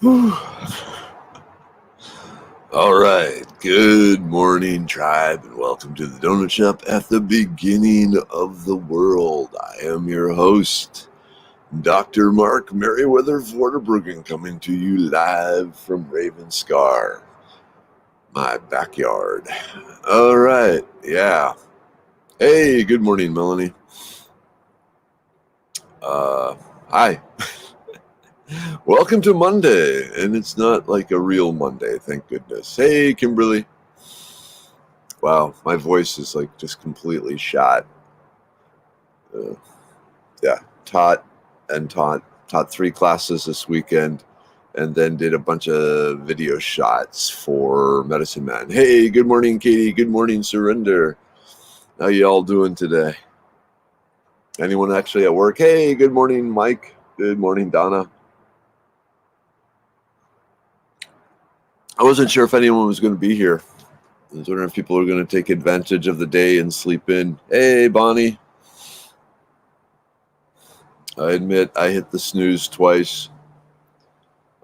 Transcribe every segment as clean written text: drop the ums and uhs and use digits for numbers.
Whew. All right. Good morning, tribe, and welcome to the Donut Shop at the beginning of the world. I am your host, Dr. Mark Merriweather Vorderbruggen, coming to you live from Ravenscar, my backyard. All right. Yeah. Hey, good morning, Melanie. Hi. Welcome to Monday, and it's not like a real Monday, thank goodness. Hey, Kimberly. Wow, my voice is like just completely shot. Yeah, taught 3 classes this weekend, and then did a bunch of video shots for Medicine Man. Hey, good morning, Katie. Good morning, Surrender. How y'all doing today? Anyone actually at work? Hey, good morning, Mike. Good morning, Donna. I wasn't sure if anyone was going to be here. I was wondering if people are going to take advantage of the day and sleep in. Hey, Bonnie. I admit I hit the snooze twice.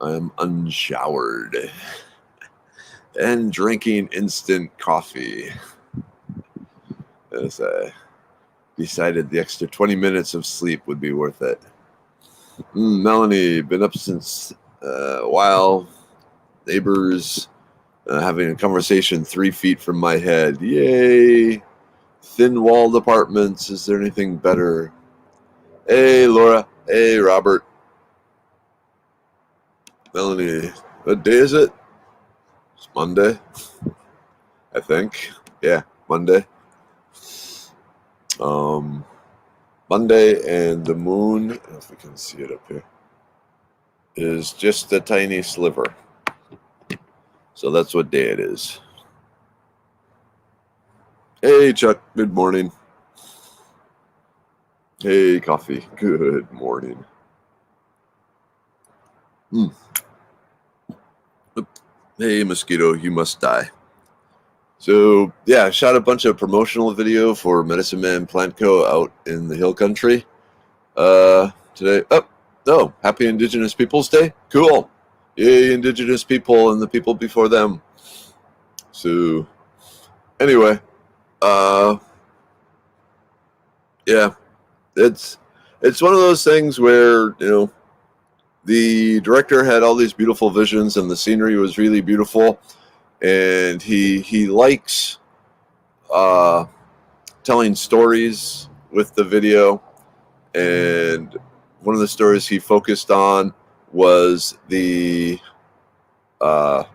I am unshowered and drinking instant coffee as I decided the extra 20 minutes of sleep would be worth it. Melanie, been up since a while. Neighbors having a conversation 3 feet from my head. Yay! Thin-walled apartments. Is there anything better? Hey, Laura. Hey, Robert. Melanie, what day is it? It's Monday, I think. Yeah, Monday. Monday, and the moon, I don't know if we can see it up here, is just a tiny sliver. So that's what day it is. Hey, Chuck. Good morning. Hey, Coffee. Good morning. Hey, Mosquito. You must die. So, yeah, I shot a bunch of promotional video for Medicine Man Plant Co. out in the hill country today. Oh, happy Indigenous Peoples Day. Cool. Yay, Indigenous people and the people before them. So, anyway, yeah, it's one of those things where, the director had all these beautiful visions and the scenery was really beautiful, and he likes telling stories with the video, and one of the stories he focused on was the the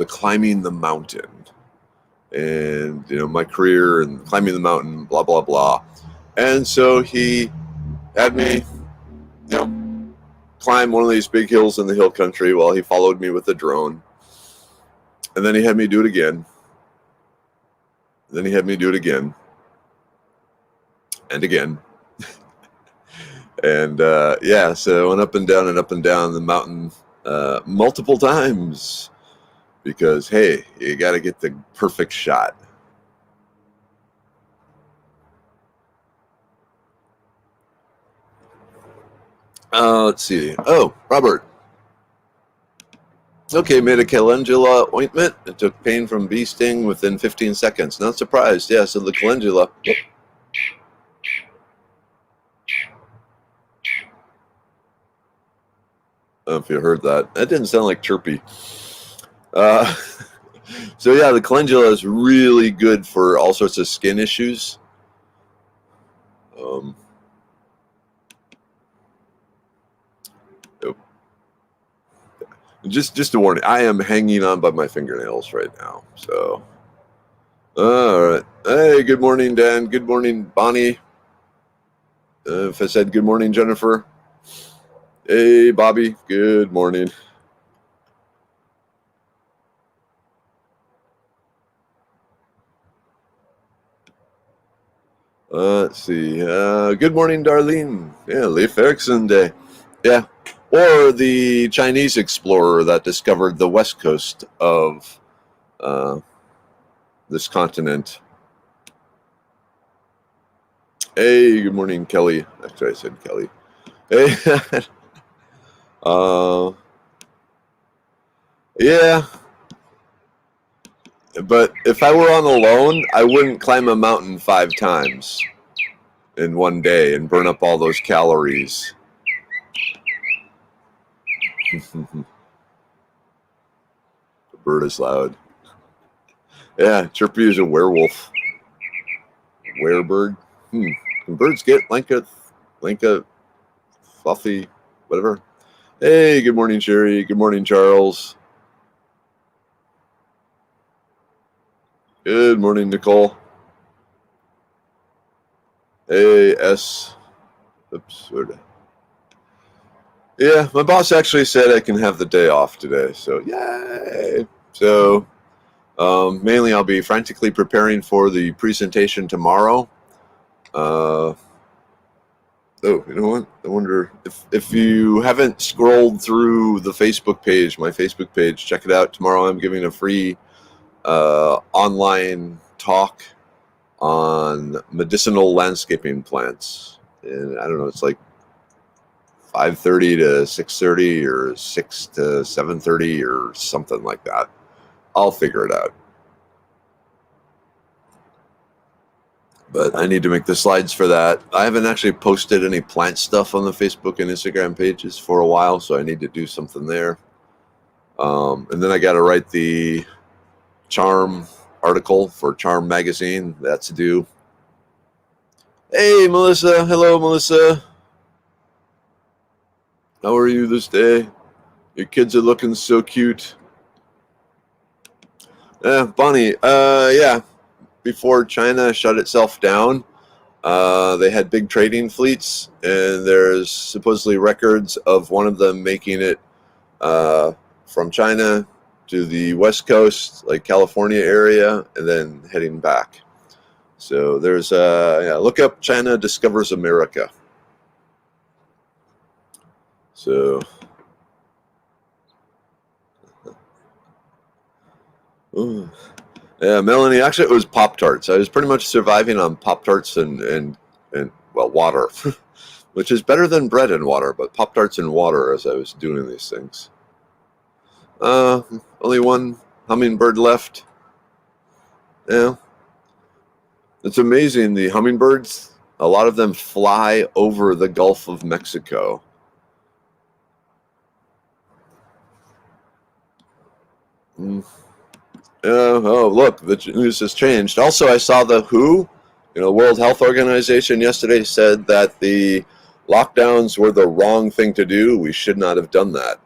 climbing the mountain, and my career and climbing the mountain, blah blah blah. And so he had me climb one of these big hills in the hill country while he followed me with a drone, and then he had me do it again. Then he had me do it again and again. And so I went up and down the mountain multiple times because, hey, you got to get the perfect shot. Let's see. Oh, Robert. Okay, made a calendula ointment. It took pain from bee sting within 15 seconds. Not surprised. Yeah, so the calendula. I don't know if you heard that. That didn't sound like Chirpy. So yeah, the calendula is really good for all sorts of skin issues. Just a warning, I am hanging on by my fingernails right now. So, all right. Hey, good morning, Dan. Good morning, Bonnie. If I said good morning, Jennifer. Hey, Bobby. Good morning. Let's see. Good morning, Darlene. Yeah, Leif Erikson Day. Yeah. Or the Chinese explorer that discovered the west coast of this continent. Hey, good morning, Kelly. Actually, I said Kelly. Hey, Uh, yeah, but if I were on alone, I wouldn't climb a mountain 5 times in one day and burn up all those calories. The bird is loud. Yeah, Chirpy is a werewolf. Werebird. Can birds get Linka, fluffy, whatever? Hey, good morning, Sherry. Good morning, Charles. Good morning, Nicole. Hey, S. Oops, where'd I... Yeah, my boss actually said I can have the day off today, so yay! So, mainly I'll be frantically preparing for the presentation tomorrow. Oh, you know what? I wonder if you haven't scrolled through the Facebook page, my Facebook page, check it out. Tomorrow I'm giving a free online talk on medicinal landscaping plants. And I don't know, it's like 5:30 to 6:30 or 6 to 7:30 or something like that. I'll figure it out. But I need to make the slides for that. I haven't actually posted any plant stuff on the Facebook and Instagram pages for a while, so I need to do something there. And then I got to write the Charm article for Charm magazine. That's due. Hey, Melissa. Hello, Melissa. How are you this day? Your kids are looking so cute. Bonnie, yeah. Before China shut itself down, they had big trading fleets, and there's supposedly records of one of them making it from China to the West Coast, like California area, and then heading back. So there's look up China discovers America. So, ooh. Yeah, Melanie. Actually, it was Pop-Tarts. I was pretty much surviving on Pop-Tarts and well, water, which is better than bread and water. But Pop-Tarts and water as I was doing these things. Only one hummingbird left. Yeah, it's amazing. The hummingbirds, a lot of them fly over the Gulf of Mexico. Oh, look, the news has changed. Also, I saw the WHO, World Health Organization yesterday said that the lockdowns were the wrong thing to do. We should not have done that.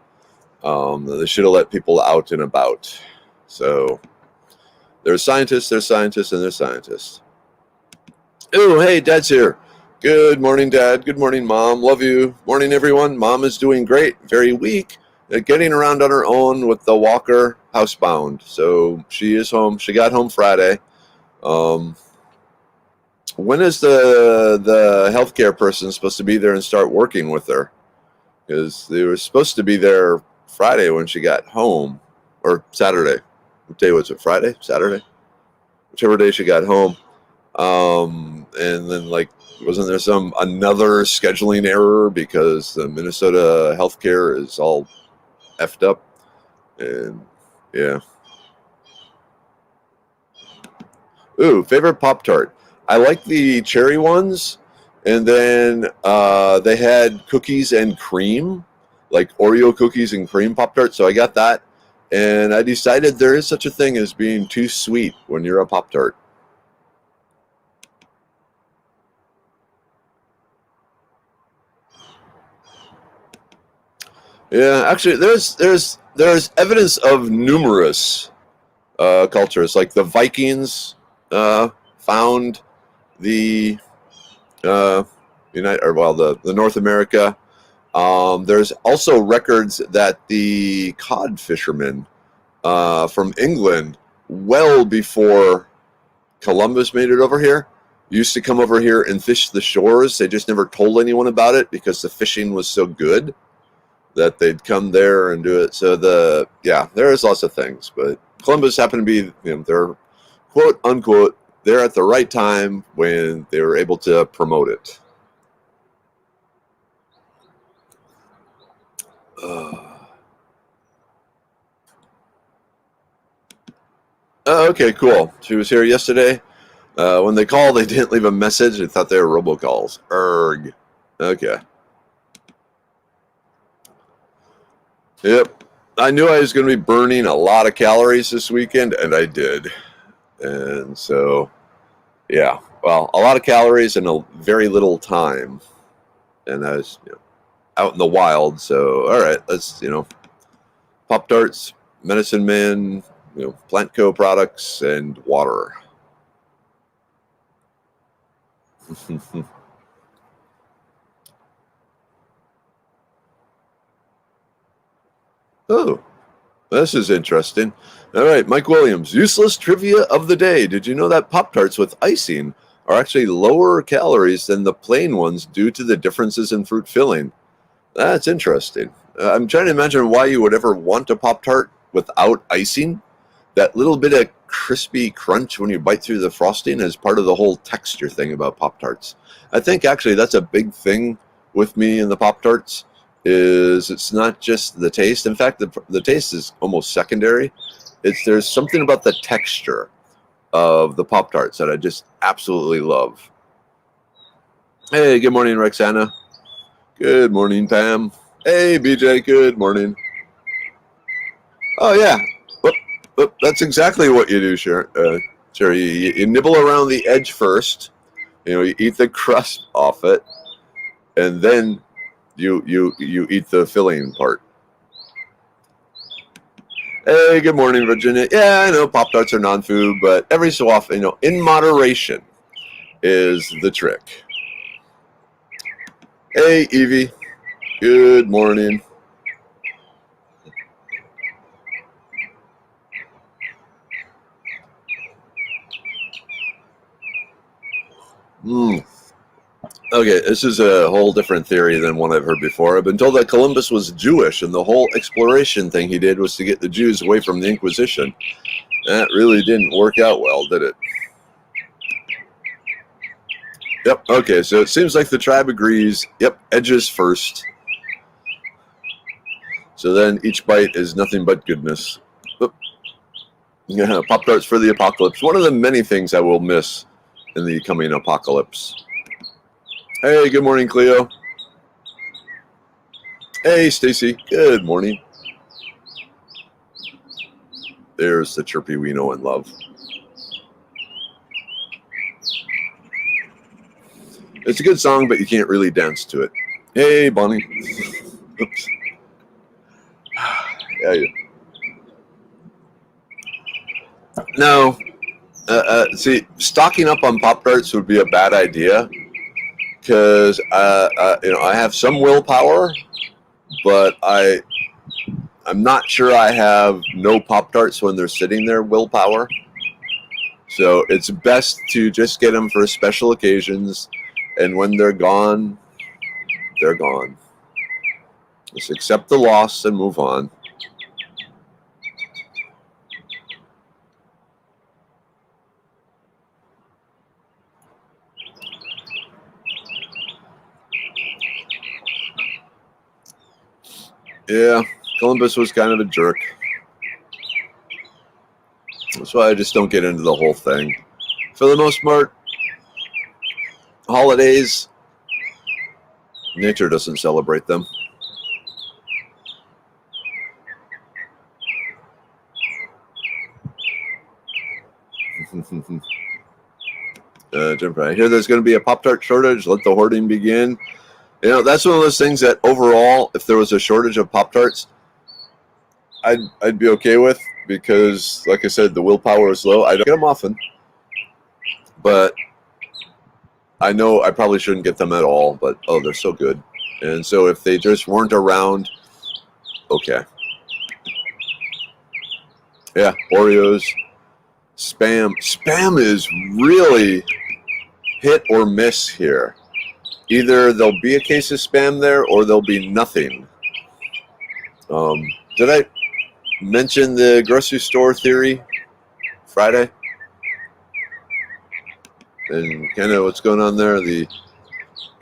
They should have let people out and about. So there's scientists, and there's scientists. Oh, hey, Dad's here. Good morning, Dad. Good morning, Mom. Love you. Morning, everyone. Mom is doing great. Very weak. Getting around on her own with the walker, housebound. So she is home. She got home Friday. When is the healthcare person supposed to be there and start working with her? Because they were supposed to be there Friday when she got home, or Saturday. What day was it? Friday? Saturday? Whichever day she got home. And then wasn't there another scheduling error because the Minnesota healthcare is all effed up? And yeah. Ooh, favorite Pop-Tart. I like the cherry ones, and then they had cookies and cream, like Oreo cookies and cream Pop-Tart, so I got that. And I decided there is such a thing as being too sweet when you're a Pop-Tart. Yeah, actually, there's evidence of numerous cultures, like the Vikings found the the North America. There's also records that the cod fishermen from England, well before Columbus made it over here, used to come over here and fish the shores. They just never told anyone about it because the fishing was so good that they'd come there and do it. So there is lots of things, but Columbus happened to be, they're quote unquote, there at the right time when they were able to promote it. Oh, okay, cool. She was here yesterday. When they called, they didn't leave a message. They thought they were robocalls. Erg. Okay. Yep. I knew I was going to be burning a lot of calories this weekend, and I did. And so, yeah. Well, a lot of calories in a very little time. And I was out in the wild. So, all right, let's, Pop-Tarts, Medicine Man, Plant Co. products, and water. Oh, this is interesting. All right, Mike Williams, useless trivia of the day. Did you know that Pop-Tarts with icing are actually lower calories than the plain ones due to the differences in fruit filling? That's interesting. I'm trying to imagine why you would ever want a Pop-Tart without icing. That little bit of crispy crunch when you bite through the frosting is part of the whole texture thing about Pop-Tarts. I think actually that's a big thing with me in the Pop-Tarts. Is it's not just the taste. In fact, the taste is almost secondary. There's something about the texture of the Pop-Tarts that I just absolutely love. Hey, good morning, Rexana. Good morning, Pam. Hey, BJ, good morning. Oh, yeah. That's exactly what you do, Sherry. You nibble around the edge first. You eat the crust off it, and then you eat the filling part. Hey, good morning, Virginia. Yeah, I know Pop-Tarts are non-food, but every so often, in moderation is the trick. Hey, Evie. Good morning. Okay, this is a whole different theory than one I've heard before. I've been told that Columbus was Jewish, and the whole exploration thing he did was to get the Jews away from the Inquisition. That really didn't work out well, did it? Yep, okay, so it seems like the tribe agrees. Yep, edges first. So then each bite is nothing but goodness. Yeah, Pop-Tarts for the apocalypse. One of the many things I will miss in the coming apocalypse. Hey, good morning, Cleo. Hey, Stacy. Good morning. There's the Chirpy we know and love. It's a good song, but you can't really dance to it. Hey, Bonnie. Oops. Yeah. No. See, stocking up on Pop-Tarts would be a bad idea because I have some willpower, but I'm not sure I have no Pop-Tarts when they're sitting there willpower. So it's best to just get them for special occasions, and when they're gone, they're gone. Just accept the loss and move on. Yeah, Columbus was kind of a jerk. That's why I just don't get into the whole thing. For the most part, holidays, nature doesn't celebrate them. I hear there's going to be a Pop-Tart shortage. Let the hoarding begin. That's one of those things that overall, if there was a shortage of Pop-Tarts, I'd be okay with because, like I said, the willpower is low. I don't get them often, but I know I probably shouldn't get them at all. But they're so good, and so if they just weren't around, okay. Yeah, Oreos, Spam. Spam is really hit or miss here. Either there'll be a case of Spam there, or there'll be nothing. Did I mention the grocery store theory Friday? And kind of what's going on there?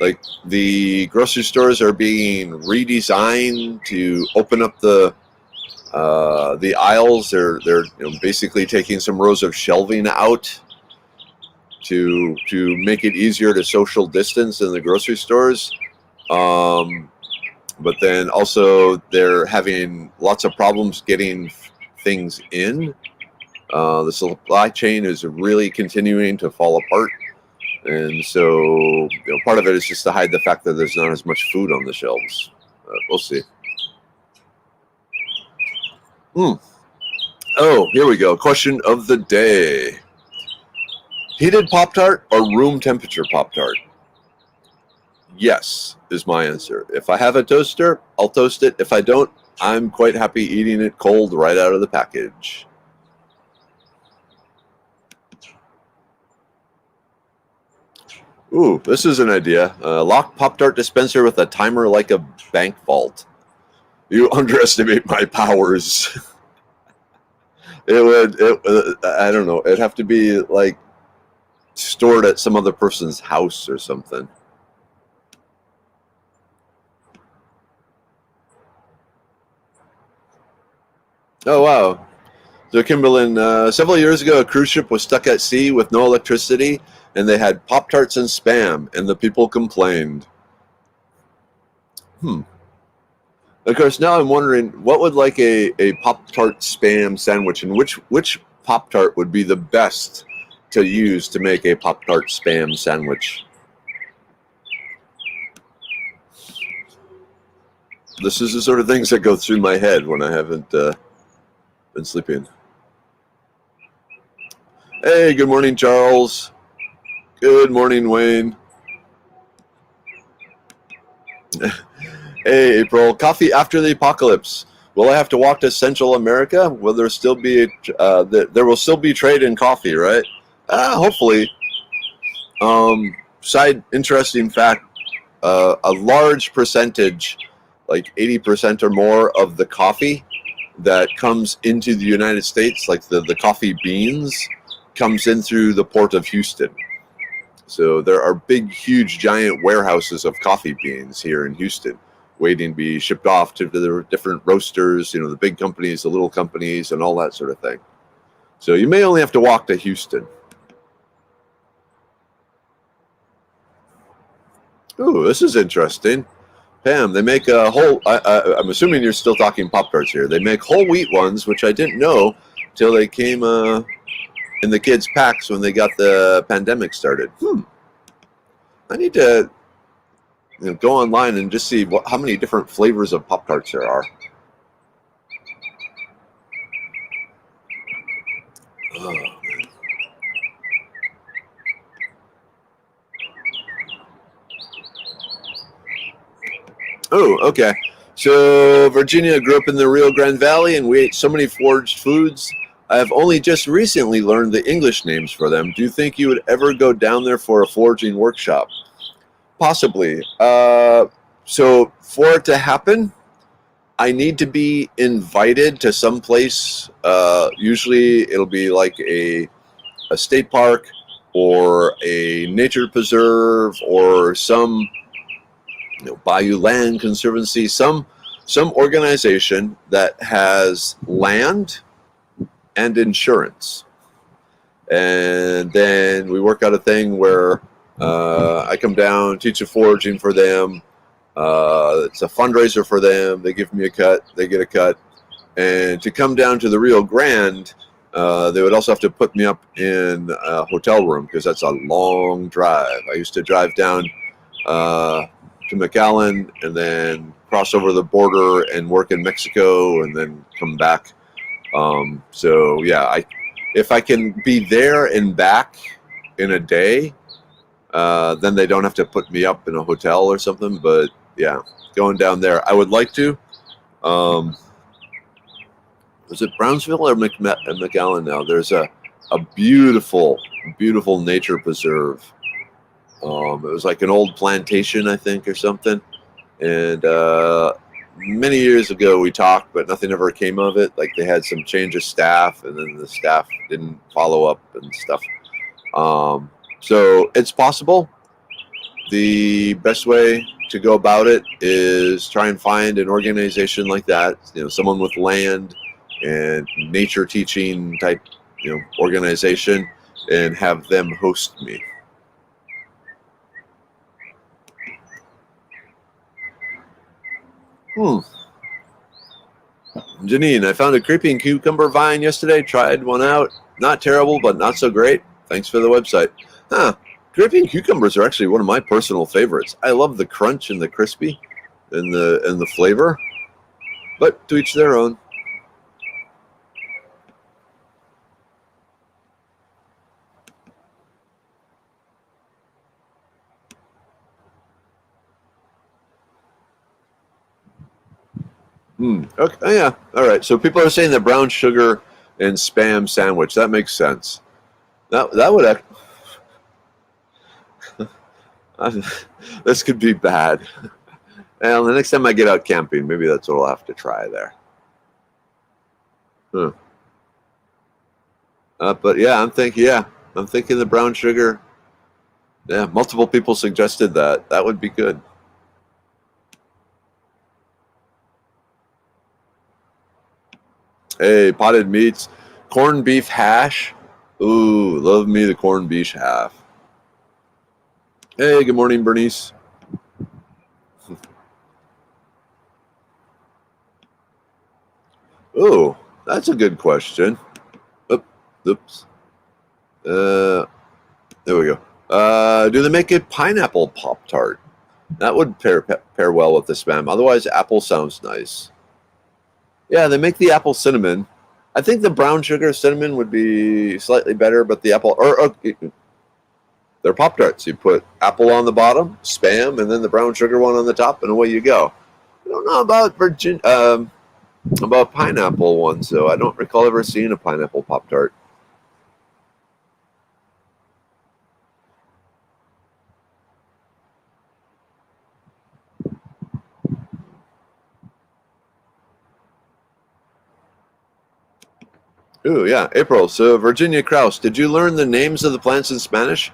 like the grocery stores are being redesigned to open up the aisles. They're basically taking some rows of shelving out to make it easier to social distance in the grocery stores. But then also they're having lots of problems getting things in. The supply chain is really continuing to fall apart. And so part of it is just to hide the fact that there's not as much food on the shelves. We'll see. Oh, here we go. Question of the day. Heated Pop-Tart or room temperature Pop-Tart? Yes, is my answer. If I have a toaster, I'll toast it. If I don't, I'm quite happy eating it cold right out of the package. Ooh, this is an idea. Lock Pop-Tart dispenser with a timer like a bank vault. You underestimate my powers. I don't know. It'd have to be like stored at some other person's house or something. Oh, wow. So, Kimberlyn, several years ago, a cruise ship was stuck at sea with no electricity, and they had Pop-Tarts and Spam, and the people complained. Of course, now I'm wondering, what would like a Pop-Tart Spam sandwich, and which Pop-Tart would be the best to use to make a Pop-Tart Spam sandwich? This is the sort of things that go through my head when I haven't been sleeping. Hey, good morning, Charles. Good morning, Wayne. Hey, April. Coffee after the apocalypse. Will I have to walk to Central America? Will there still be there will still be trade in coffee, right? Hopefully. Side interesting fact: a large percentage, like 80% or more, of the coffee that comes into the United States, like the coffee beans, comes in through the port of Houston. So there are big, huge, giant warehouses of coffee beans here in Houston, waiting to be shipped off to the different roasters, the big companies, the little companies, and all that sort of thing. So you may only have to walk to Houston. Ooh, this is interesting. Pam, they make a whole, I'm assuming you're still talking Pop-Tarts here. They make whole wheat ones, which I didn't know till they came in the kids' packs when they got the pandemic started. I need to go online and just see how many different flavors of Pop-Tarts there are. Oh, okay. So Virginia grew up in the Rio Grande Valley, and we ate so many foraged foods. I have only just recently learned the English names for them. Do you think you would ever go down there for a foraging workshop? Possibly. So for it to happen, I need to be invited to some place. Usually it'll be like a state park or a nature preserve or some Bayou Land Conservancy, some organization that has land and insurance. And then we work out a thing where I come down, teach a foraging for them. It's a fundraiser for them. They give me a cut. They get a cut. And to come down to the Rio Grande, they would also have to put me up in a hotel room because that's a long drive. I used to drive down to McAllen and then cross over the border and work in Mexico and then come back. So yeah, if I can be there and back in a day, then they don't have to put me up in a hotel or something. But yeah, going down there, I would like to. Is it Brownsville or McAllen now? There's a beautiful nature preserve. It was like an old plantation, I think, or something. And many years ago we talked, but nothing ever came of it. Like they had some change of staff, and then the staff didn't follow up and stuff. So it's possible. the best way to go about it is try and find an organization like that, someone with land and nature teaching type, organization, and have them host me. Janine, I found a creeping cucumber vine yesterday. Tried one out. Not terrible, but not so great. Thanks for the website. Creeping cucumbers are actually one of my personal favorites. I love the crunch and the crispy and the flavor. But to each their own. Okay. Oh, yeah. All right. So people are saying that brown sugar and Spam sandwich. That makes sense. That would. This could be bad. Well, the next time I get out camping, maybe that's what I'll have to try there. But yeah, I'm thinking the brown sugar. Yeah, multiple people suggested that. That would be good. Hey, potted meats, corned beef hash. Ooh, love me the corned beef hash. Hey, good morning, Bernice. Oh, that's a good question. Oops. There we go. Do they make a pineapple Pop-Tart? That would pair well with the Spam. Otherwise, apple sounds nice. Yeah, they make the apple cinnamon. I think the brown sugar cinnamon would be slightly better, but the apple, they're Pop-Tarts. You put apple on the bottom, Spam, and then the brown sugar one on the top, and away you go. I don't know about pineapple ones, though. I don't recall ever seeing a pineapple Pop-Tart. Ooh, yeah, April. So, Virginia Krause, did you learn the names of the plants in Spanish?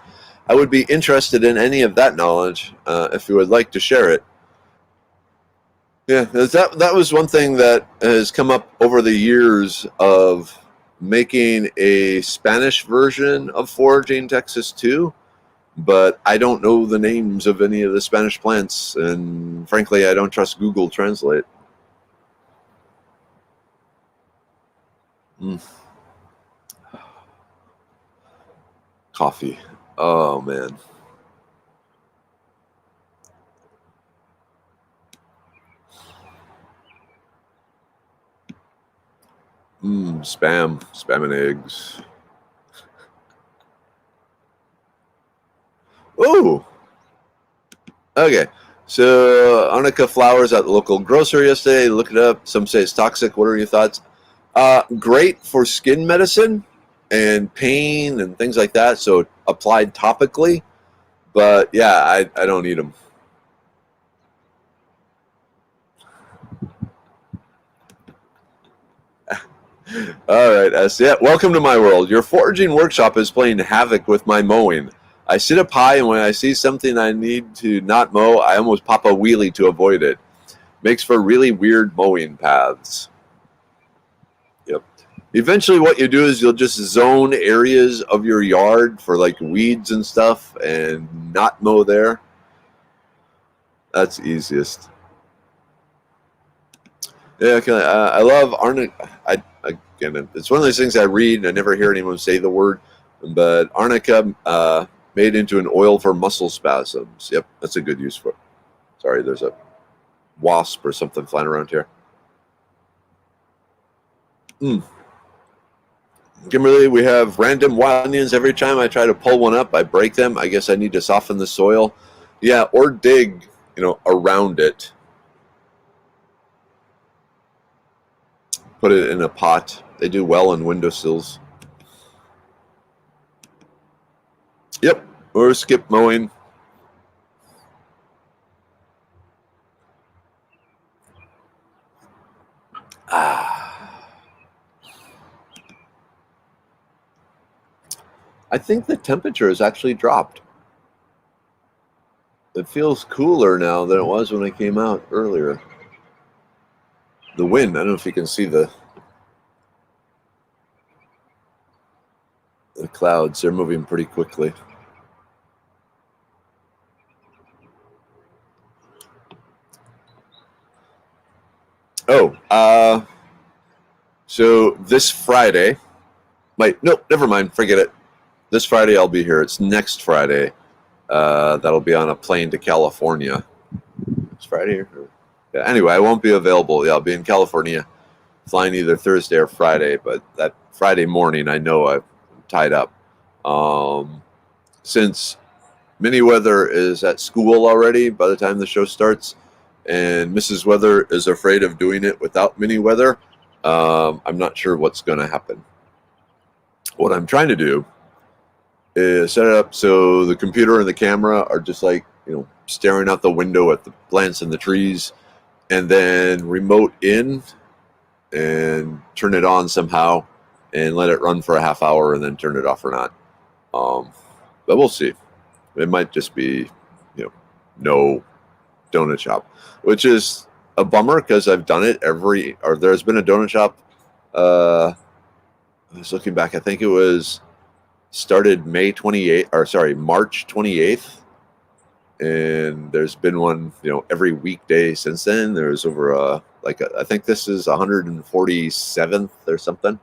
I would be interested in any of that knowledge if you would like to share it. Yeah, that was one thing that has come up over the years of making a Spanish version of Foraging Texas 2, but I don't know the names of any of the Spanish plants, and frankly, I don't trust Google Translate. Coffee. Oh, man. Spam and eggs. Oh, okay. So Arnica flowers at the local grocery yesterday. Look it up. Some say it's toxic. What are your thoughts? Great for skin medicine and pain and things like that. So applied topically. But yeah, I don't eat them. All right, yeah. Welcome to my world. Your foraging workshop is playing havoc with my mowing. I sit up high, and when I see something I need to not mow, I almost pop a wheelie to avoid it. Makes for really weird mowing paths. Yep. Eventually, what you do is you'll just zone areas of your yard for like weeds and stuff, and not mow there. That's easiest. Yeah, okay. I love arnica. Again, it's one of those things I read and I never hear anyone say the word, but arnica made into an oil for muscle spasms. Yep, that's a good use for it. Sorry, there's a wasp or something flying around here. Kimberly, we have random wild onions. Every time I try to pull one up, I break them. I guess I need to soften the soil. Yeah, or dig, around it. Put it in a pot. They do well on windowsills. Yep, or skip mowing. I think the temperature has actually dropped. It feels cooler now than it was when I came out earlier. The wind, I don't know if you can see the clouds. They're moving pretty quickly. Oh, so this Friday, nope, never mind, forget it. This Friday I'll be here. It's next Friday. That'll be on a plane to California. It's Friday? Yeah, anyway, I won't be available. Yeah, I'll be in California, flying either Thursday or Friday, but that Friday morning I know I'm tied up. Since Minnie Weather is at school already by the time the show starts, and Mrs. Weather is afraid of doing it without Minnie Weather, I'm not sure what's going to happen. What I'm trying to do is set it up so the computer and the camera are just like, staring out the window at the plants and the trees, and then remote in and turn it on somehow and let it run for a half hour and then turn it off or not. But we'll see. It might just be, no donut shop, which is a bummer because I've done it there's been a donut shop. I was looking back. I think it was started March 28th. And there's been one, every weekday since then. There's over I think this is 147th or something.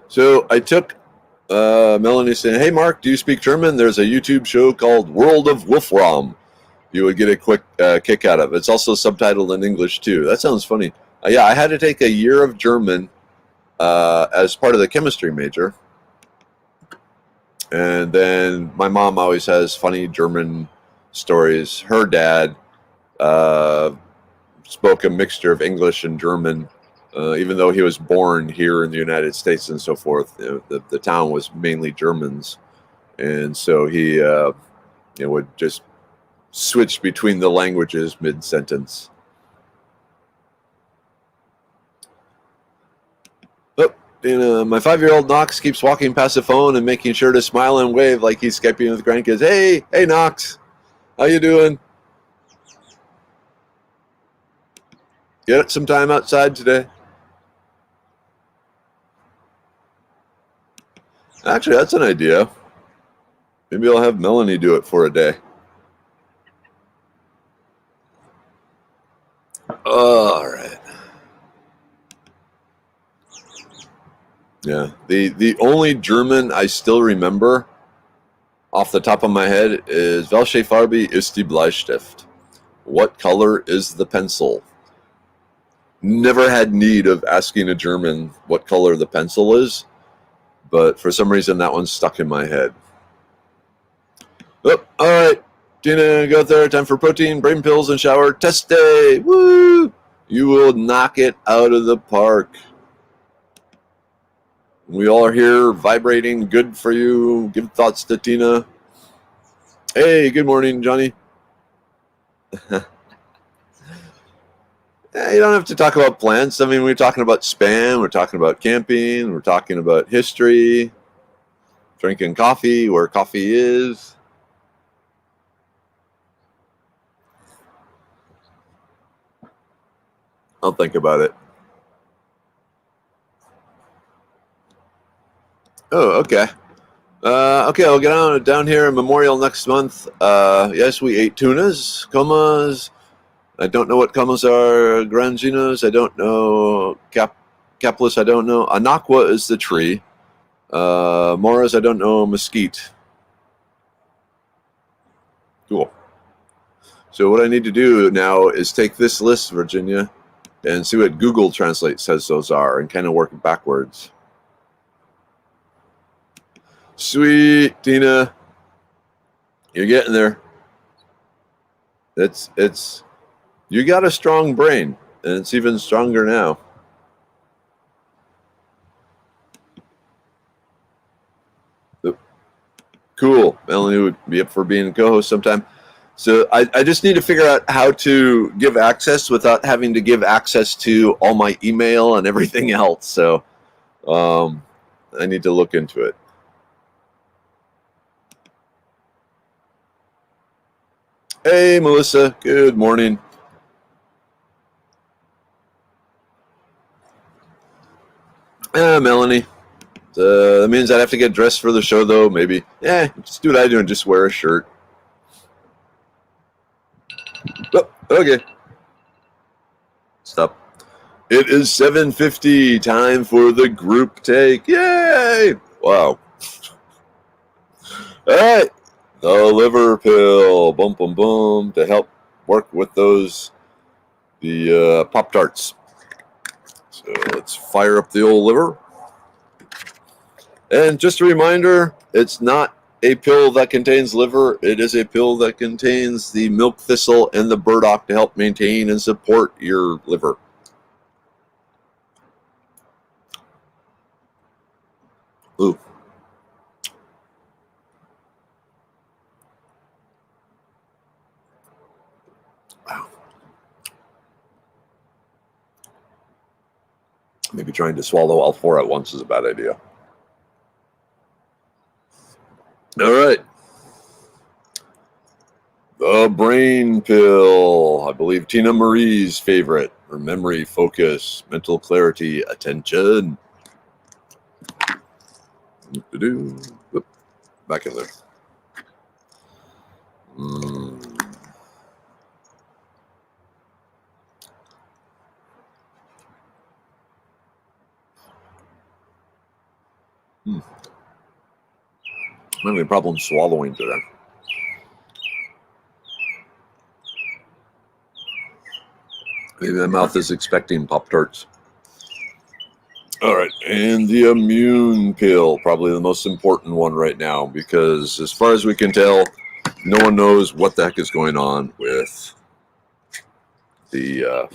So I took Melanie saying, "Hey Mark, do you speak German? There's a YouTube show called World of Wolfram. You would get a quick kick out of it. It's also subtitled in English too." That sounds funny. Yeah, I had to take a year of German as part of the chemistry major. And then my mom always has funny German stories. Her dad spoke a mixture of English and German, even though he was born here in the United States and so forth. The town was mainly Germans. And so he would just switch between the languages mid-sentence. My 5-year-old Knox keeps walking past the phone and making sure to smile and wave like he's Skyping with grandkids. Hey Knox, how you doing? Get some time outside today? Actually, that's an idea. Maybe I'll have Melanie do it for a day. All right. Yeah. The only German I still remember off the top of my head is Welche Farbe ist die Bleistift? What color is the pencil? Never had need of asking a German what color the pencil is, but for some reason that one's stuck in my head. Oh, all right. Tina, go out there. Time for protein, brain pills, and shower. Test day. Woo! You will knock it out of the park. We all are here vibrating. Good for you. Give thoughts to Tina. Hey, good morning, Johnny. You don't have to talk about plants. I mean, we're talking about spam. We're talking about camping. We're talking about history. Drinking coffee, where coffee is. I'll think about it. Oh, okay. Okay, I'll get on down here in Memorial next month. Yes, we ate tunas, comas. I don't know what comas are. Granginos, I don't know. Caplis, I don't know. Anaqua is the tree. Moras, I don't know. Mesquite. Cool. So what I need to do now is take this list, Virginia, and see what Google Translate says those are, and kind of work backwards. Sweet, Tina. You're getting there. It's you got a strong brain, and it's even stronger now. Cool. Melanie would be up for being a co-host sometime. So I just need to figure out how to give access without having to give access to all my email and everything else. So I need to look into it. Hey, Melissa. Good morning. Melanie. That means I'd have to get dressed for the show, though. Maybe. Just do what I do and just wear a shirt. Oh, okay. Stop. It is 7:50. Time for the group take. Yay! Wow. All right. The liver pill. Boom, boom, boom. To help work with the Pop-Tarts. So let's fire up the old liver. And just a reminder, it's not a pill that contains liver. It is a pill that contains the milk thistle and the burdock to help maintain and support your liver. Ooh. Wow. Maybe trying to swallow all four at once is a bad idea. All right. The brain pill. I believe Tina Marie's favorite. For memory, focus, mental clarity, attention. Back in there. I'm having a problem swallowing today. Maybe my mouth is expecting Pop-Tarts. All right, and the immune pill, probably the most important one right now, because as far as we can tell, no one knows what the heck is going on with the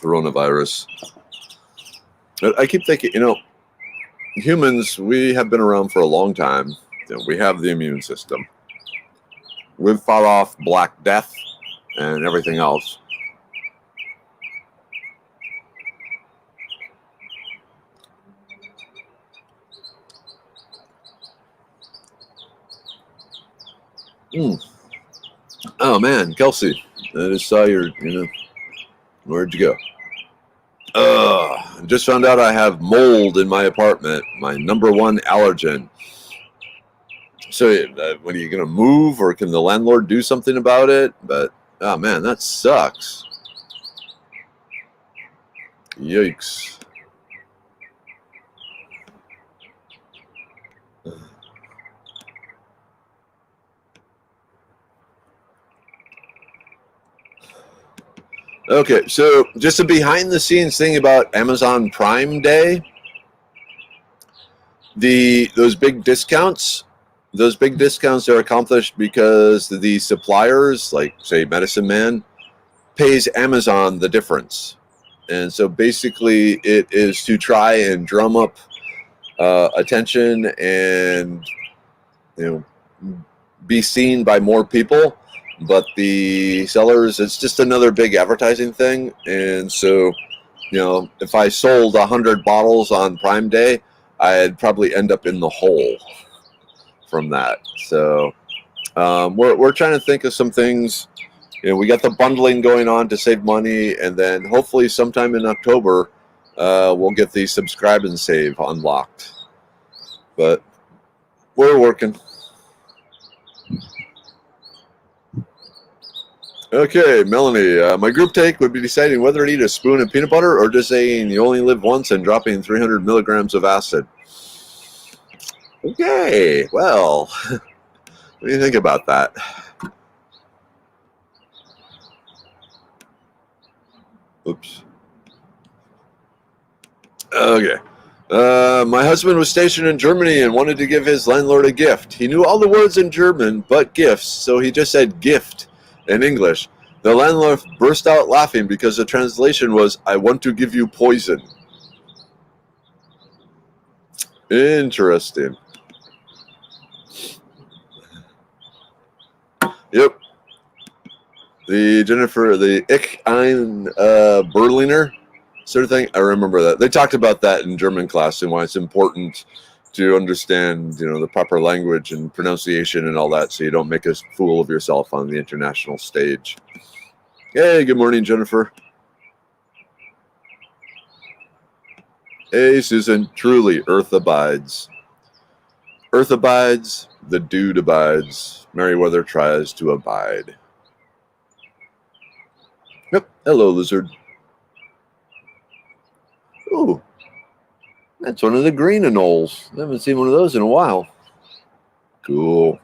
coronavirus. I keep thinking, humans, we have been around for a long time. We have the immune system. We've fought off Black Death and everything else. Oh man, Kelsey, I just saw your, where'd you go? I just found out I have mold in my apartment, my number one allergen. So, what are you going to move, or can the landlord do something about it? But, oh man, that sucks. Yikes. Okay, so just a behind-the-scenes thing about Amazon Prime Day. Those big discounts are accomplished because the suppliers, like say Medicine Man, pays Amazon the difference. And so basically it is to try and drum up attention and be seen by more people. But the sellers, it's just another big advertising thing. And so, if I sold 100 bottles on Prime Day, I'd probably end up in the hole from that. So we're trying to think of some things. We got the bundling going on to save money, and then hopefully sometime in October we'll get the subscribe and save unlocked. But we're working. Okay, Melanie, my group take would be deciding whether to eat a spoon of peanut butter or just saying you only live once and dropping 300 milligrams of acid. Okay, well, what do you think about that? Oops. Okay. My husband was stationed in Germany and wanted to give his landlord a gift. He knew all the words in German but gifts, so he just said gift in English. The landlord burst out laughing because the translation was, I want to give you poison. Interesting. Yep. The Jennifer, the Ich ein Berliner sort of thing. I remember that. They talked about that in German class and why it's important to understand, the proper language and pronunciation and all that, so you don't make a fool of yourself on the international stage. Hey, good morning, Jennifer. Hey, Susan. Truly, Earth abides. Earth abides, the dude abides. Merryweather tries to abide. Yep. Hello, lizard. Ooh, that's one of the green anoles. I haven't seen one of those in a while. Cool.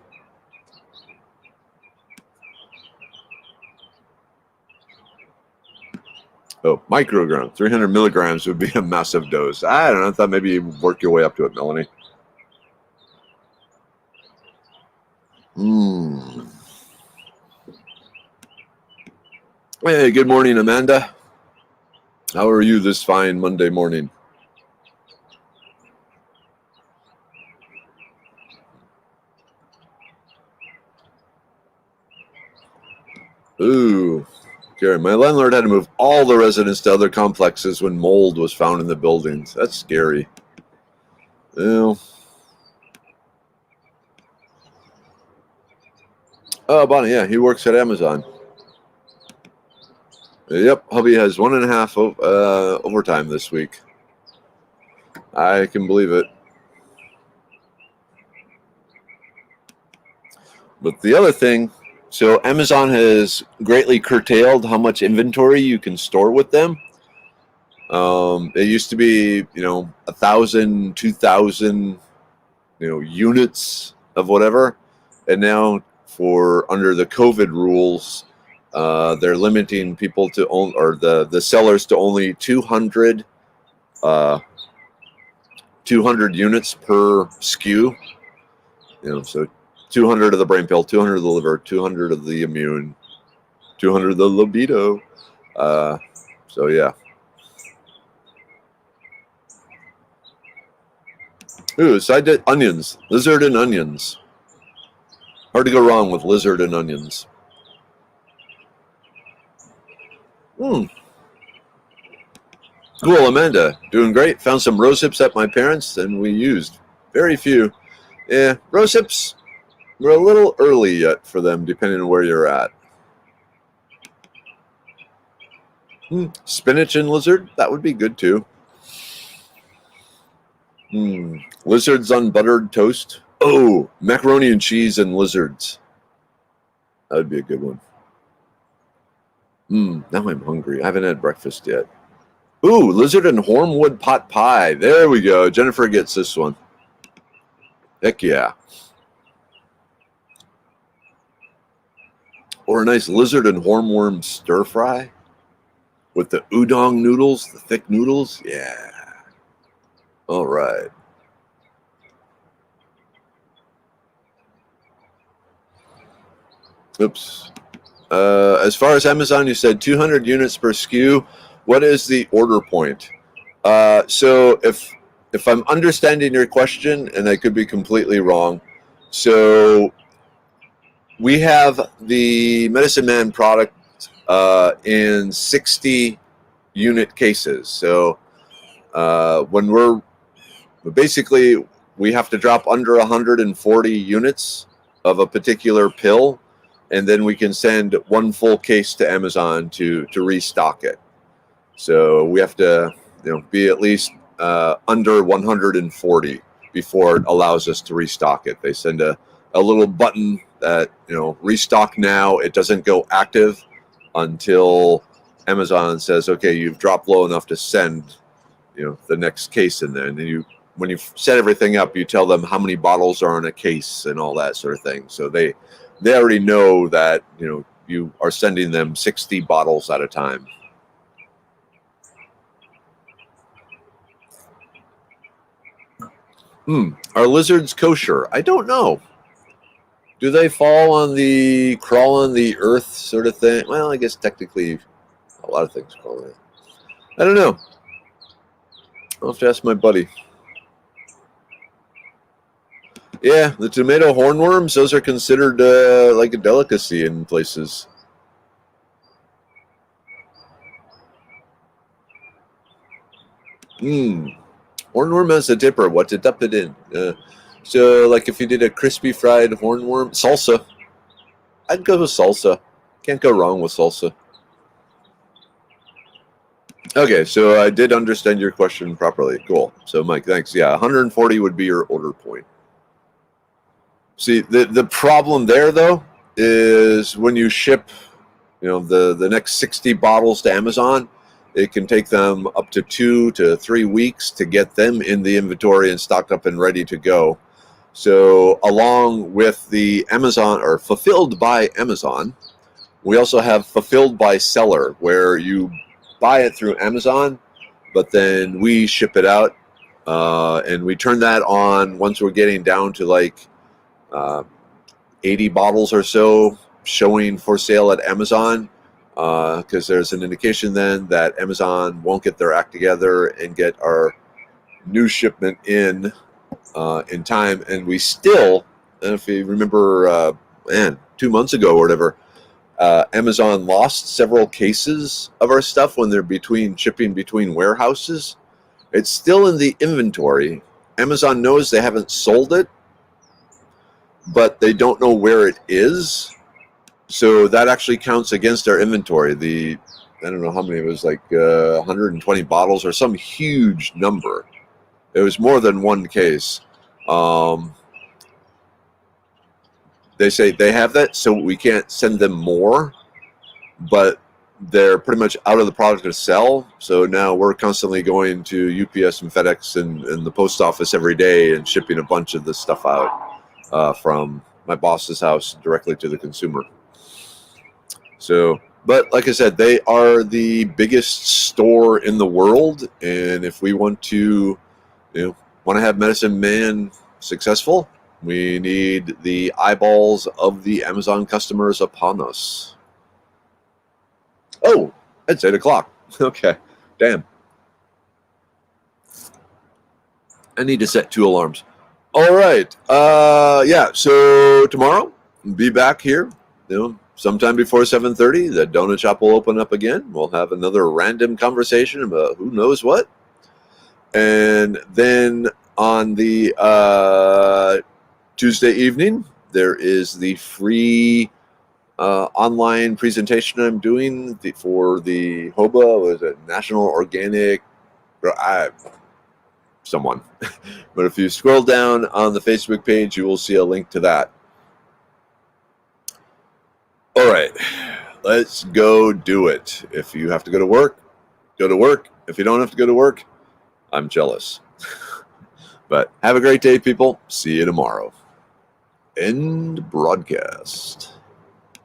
Oh, microgram. 300 milligrams would be a massive dose. I don't know. I thought maybe you'd work your way up to it, Melanie. Hey, good morning, Amanda. How are you this fine Monday morning? Ooh, Gary, my landlord had to move all the residents to other complexes when mold was found in the buildings. That's scary. Well, oh, Bonnie, yeah, he works at Amazon. Yep, hubby has 1.5 overtime this week. I can believe it. But the other thing, so Amazon has greatly curtailed how much inventory you can store with them. It used to be, 1,000, 2,000, units of whatever, and now for under the COVID rules, they're limiting people to only, or the sellers to only 200 units per SKU. So 200 of the brain pill, 200 of the liver, 200 of the immune, 200 of the libido. So yeah. Ooh, so I did onions, lizard and onions. Hard to go wrong with lizard and onions. Cool, Amanda. Doing great. Found some rose hips at my parents' and we used very few. Yeah, rose hips, we're a little early yet for them, depending on where you're at. Spinach and lizard, that would be good too. Lizards on buttered toast. Oh, macaroni and cheese and lizards. That would be a good one. Now I'm hungry. I haven't had breakfast yet. Ooh, lizard and hornwood pot pie. There we go. Jennifer gets this one. Heck yeah. Or a nice lizard and hornworm stir fry with the udon noodles, the thick noodles. Yeah. All right. Oops. As far as Amazon, you said 200 units per SKU. What is the order point? So if I'm understanding your question, and I could be completely wrong, so we have the Medicine Man product in 60 unit cases. So when we have to drop under 140 units of a particular pill, and then we can send one full case to Amazon to restock it. So we have to be at least under 140 before it allows us to restock it. They send a little button that restock now. It doesn't go active until Amazon says, okay, you've dropped low enough to send the next case in there. And then when you set everything up, you tell them how many bottles are in a case and all that sort of thing. So they already know that you are sending them 60 bottles at a time. Are lizards kosher? I don't know. Do they fall on the crawl on the earth sort of thing? Well, I guess technically a lot of things crawl on it. I don't know. I'll have to ask my buddy. Yeah, the tomato hornworms, those are considered like a delicacy in places. Mmm. Hornworm as a dipper. What to dip it in? So, like if you did a crispy fried hornworm, salsa. I'd go with salsa. Can't go wrong with salsa. Okay, so I did understand your question properly. Cool. So, Mike, thanks. Yeah, 140 would be your order point. See, the problem there though is when you ship, the next 60 bottles to Amazon, it can take them up to 2 to 3 weeks to get them in the inventory and stocked up and ready to go. So, along with the Amazon or fulfilled by Amazon, we also have fulfilled by seller, where you buy it through Amazon, but then we ship it out, and we turn that on once we're getting down to like uh, 80 bottles or so showing for sale at Amazon, because there's an indication then that Amazon won't get their act together and get our new shipment in time. And we still, if you remember, 2 months ago or whatever, Amazon lost several cases of our stuff when they're shipping between warehouses. It's still in the inventory. Amazon knows they haven't sold it, but they don't know where it is. So that actually counts against our inventory. I don't know how many, it was like 120 bottles or some huge number. It was more than one case. They say they have that, so we can't send them more, but they're pretty much out of the product to sell. So now we're constantly going to UPS and FedEx and the post office every day and shipping a bunch of this stuff out from my boss's house directly to the consumer. So, but like I said, they are the biggest store in the world, and if we want to, want to have Medicine Man successful, we need the eyeballs of the Amazon customers upon us. Oh, it's 8 o'clock. Okay, damn. I need to set 2 alarms. All right. Yeah. So tomorrow, be back here. Sometime before 7:30, the donut shop will open up again. We'll have another random conversation about who knows what, and then on the Tuesday evening, there is the free online presentation I'm doing for the HOBA, was it National Organic? Someone. But if you scroll down on the Facebook page, you will see a link to that. All right, let's go do it. If you have to go to work, go to work. If you don't have to go to work, I'm jealous. But have a great day, people. See you tomorrow. End broadcast.